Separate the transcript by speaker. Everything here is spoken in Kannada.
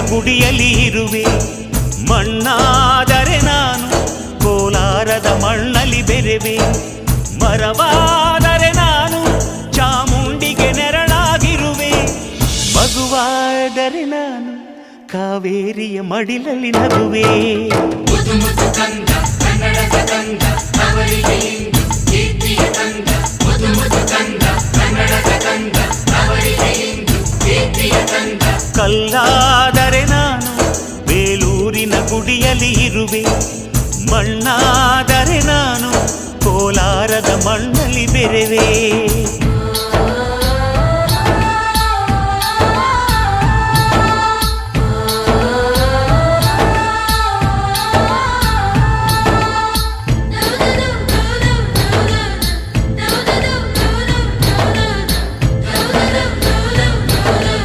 Speaker 1: ಗುಡಿಯಲ್ಲಿ ಇರುವೆ. ಮಣ್ಣಾದರೆ ನಾನು ಕೋಲಾರದ ಮಣ್ಣಲ್ಲಿ ಬೆರೆವೆ. ಮರವಾದರೆ ನಾನು ಚಾಮುಂಡಿಗೆ ನೆರಳಾಗಿರುವೆ. ಮಗುವಾದರೆ ನಾನು ಕಾವೇರಿಯ ಮಡಿಲಲ್ಲಿ ನಗುವೆ. ಕಲ್ಲಾದರೆ ನಾನು ಬೇಲೂರಿನ ಗುಡಿಯಲ್ಲಿ ಇರುವೆ. ಮಣ್ಣಾದರೆ ನಾನು ಕೋಲಾರದ ಮಣ್ಣಲ್ಲಿ ಬೆರೆವೆ.